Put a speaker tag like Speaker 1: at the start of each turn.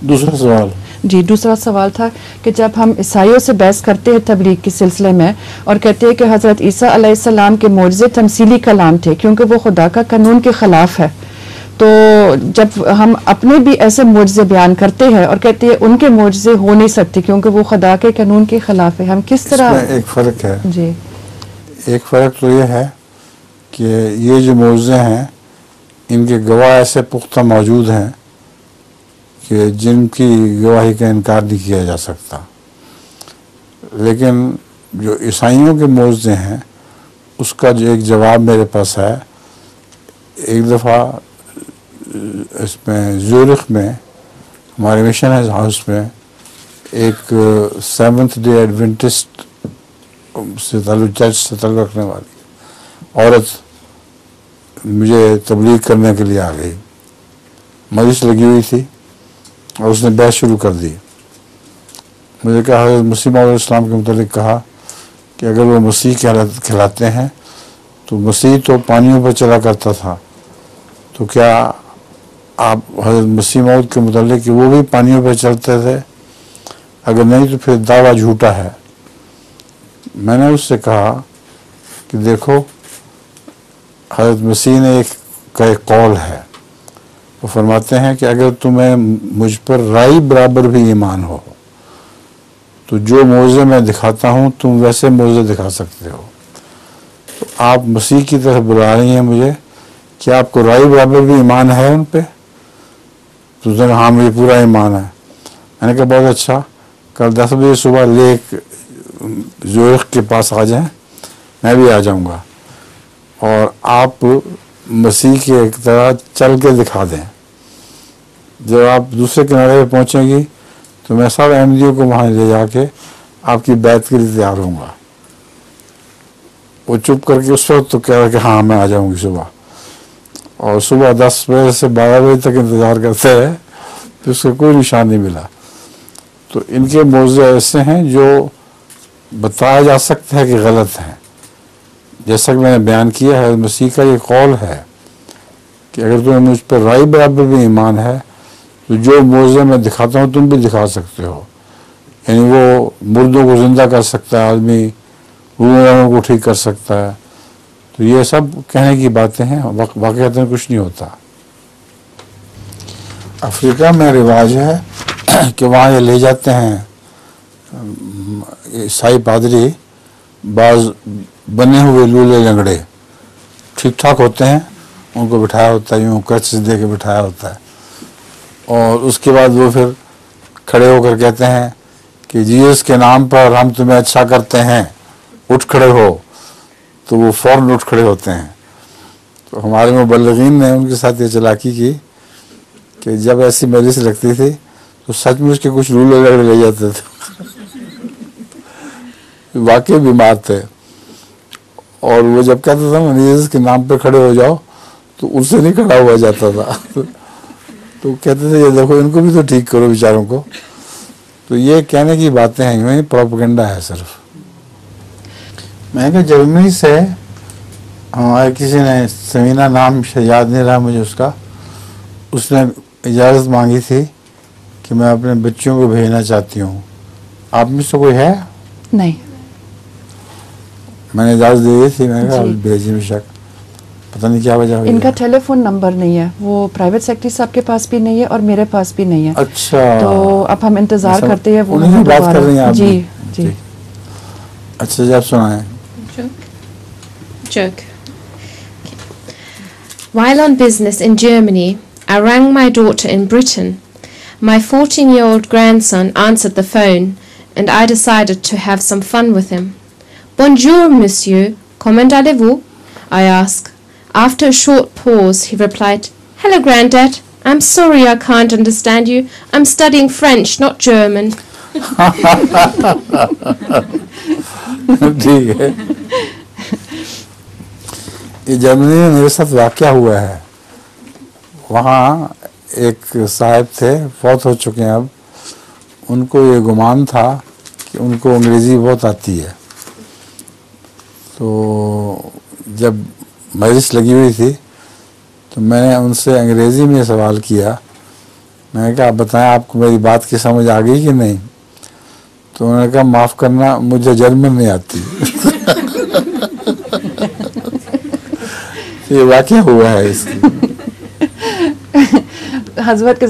Speaker 1: دوسرا سوال
Speaker 2: جی، دوسرا سوال تھا کہ جب ہم عیسائیوں سے بحث کرتے ہیں تبلیغ کے سلسلے میں اور کہتے ہیں کہ حضرت عیسیٰ علیہ السلام کے معجزے تمثیلی کلام تھے کیونکہ وہ خدا کا قانون کے خلاف ہے، تو جب ہم اپنے بھی ایسے معجزے بیان کرتے ہیں اور کہتے ہیں ان کے معجزے ہو نہیں سکتے کیونکہ وہ خدا کے قانون کے خلاف ہے، ہم کس طرح؟
Speaker 1: اس میں ایک فرق ہے.
Speaker 2: جی،
Speaker 1: ایک فرق تو یہ ہے کہ یہ جو معجزے ہیں ان کے گواہ ایسے پختہ موجود ہیں کہ جن کی گواہی کا انکار نہیں کیا جا سکتا. لیکن جو عیسائیوں کے معجزے ہیں اس کا جو ایک جواب میرے پاس ہے. ایک دفعہ اس میں زورخ میں ہمارے مشن ہاؤس میں ایک 7th ڈے ایڈوینٹسٹ سے تعلق، چرچ سے تعلق رکھنے والی عورت مجھے تبلیغ کرنے کے لیے آ گئی. مجلس لگی ہوئی تھی اور اس نے بحث شروع کر دی. مجھے کہا حضرت مسیح موعود علیہ السلام کے متعلق کہا کہ اگر وہ مسیح کہلاتے ہیں تو مسیح تو پانیوں پر چلا کرتا تھا، تو کیا آپ حضرت مسیح موعود کے متعلق کہ وہ بھی پانیوں پر چلتے تھے؟ اگر نہیں تو پھر دعویٰ جھوٹا ہے. میں نے اس سے کہا کہ دیکھو حضرت مسیح نے ایک قول ہے، وہ فرماتے ہیں کہ اگر تمہیں مجھ پر رائی برابر بھی ایمان ہو تو جو معجزے میں دکھاتا ہوں تم ویسے معجزے دکھا سکتے ہو. تو آپ مسیح کی طرف بلا رہی ہیں مجھے، کیا آپ کو رائی برابر بھی ایمان ہے ان پہ؟ تو اس نے کہا ہاں مجھے پورا ایمان ہے. میں نے کہا بہت اچھا، کل 10 بجے صبح لیک زورخ کے پاس آ جائیں، میں بھی آ جاؤں گا، اور آپ مسیح کی ایک طرح چل کے دکھا دیں. جب آپ دوسرے کنارے پہ پہنچیں گی تو میں سب احمدیوں کو وہاں لے جا کے آپ کی بیعت کے لیے تیار ہوں گا. وہ چپ کر کے اس وقت تو کہہ رہا کہ ہاں میں آ جاؤں گی صبح. اور صبح 10 بجے سے 12 بجے تک انتظار کرتے رہے تو اس کا کوئی نشان نہیں ملا. تو ان کے معجزے ایسے ہیں جو بتایا جا سکتا ہے کہ غلط ہیں. جیسا کہ میں نے بیان کیا ہے مسیح کا یہ قول ہے کہ اگر تمہیں مجھ پر رائی برابر بھی ایمان ہے تو جو معجزے میں دکھاتا ہوں تم بھی دکھا سکتے ہو. یعنی وہ مردوں کو زندہ کر سکتا ہے آدمی، روحوں کو ٹھیک کر سکتا ہے. تو یہ سب کہنے کی باتیں ہیں، واقعات میں کچھ نہیں ہوتا. افریقہ میں رواج ہے کہ وہاں یہ لے جاتے ہیں عیسائی پادری بعض بنے ہوئے لولے لنگڑے ٹھیک ٹھاک ہوتے ہیں، ان کو بٹھایا ہوتا ہے، یوں کرچز دے کے بٹھایا ہوتا ہے، اور اس کے بعد وہ پھر کھڑے ہو کر کہتے ہیں کہ جیسس کے نام پر ہم تمہیں اچھا کرتے ہیں، اٹھ کھڑے ہو. تو وہ فوراً اٹھ کھڑے ہوتے ہیں. تو ہمارے مبلغین نے ان کے ساتھ یہ چلاکی کی کہ جب ایسی مجلس لگتی تھی تو سچ مچ کے کچھ لولے لگڑے لے جاتے تھے واقعی بیمار تھے. اور وہ جب کہتا تھا نا جیسس کے نام پہ کھڑے ہو جاؤ تو ان سے نہیں کھڑا ہوا جاتا تھا تو کہتے تھے یہ دیکھو ان کو بھی تو ٹھیک کرو بیچاروں کو. تو یہ کہنے کی باتیں ہیں، یوں ہی پروپیگنڈا ہے صرف. میں نے جرمنی سے ہمارے کسی نے سمینہ نام یاد نہیں رہا مجھے اس کا، اس نے اجازت مانگی تھی کہ میں اپنے بچوں کو بھیجنا چاہتی ہوں. آپ میں سے کوئی ہے؟
Speaker 2: نہیں.
Speaker 1: میں نے اجازت دے دی تھی، میں نے کہا بھیجیں بے شک، پتہ نہیں کیا وجہ ہوئی.
Speaker 2: ان کا ٹیلی فون نمبر نہیں ہے، وہ پرائیویٹ سیکرٹری صاحب کے پاس بھی نہیں ہے اور میرے پاس بھی نہیں ہے.
Speaker 1: اچھا،
Speaker 2: تو اب ہم انتظار کرتے ہیں وہ
Speaker 1: بات کر رہی ہیں آپ.
Speaker 2: جی جی
Speaker 1: اچھا جی آپ سنائیں.
Speaker 3: Joke. While on business in Germany, I rang my daughter in Britain. My 14-year-old grandson answered the phone, and I decided to have some fun with him. Bonjour, monsieur. Comment allez-vous? I asked. After a short pause, he replied, Hello, Granddad. I'm sorry I can't understand you. I'm studying French, not German.
Speaker 1: ٹھیک ہے. یہ جرمنی میں میرے ساتھ واقعہ ہوا ہے. وہاں ایک صاحب تھے، فوت ہو چکے ہیں اب. ان کو یہ گمان تھا کہ ان کو انگریزی بہت آتی ہے. تو جب مجلس لگی ہوئی تھی تو میں نے ان سے انگریزی میں سوال کیا میں نے کہا آپ بتائیں آپ کو میری بات کی سمجھ آ گئی کہ نہیں؟ تو انہوں نے کہا معاف کرنا مجھے جرمن نہیں آتی. یہ واقعہ ہوا ہے اس کی.
Speaker 2: حضرت کے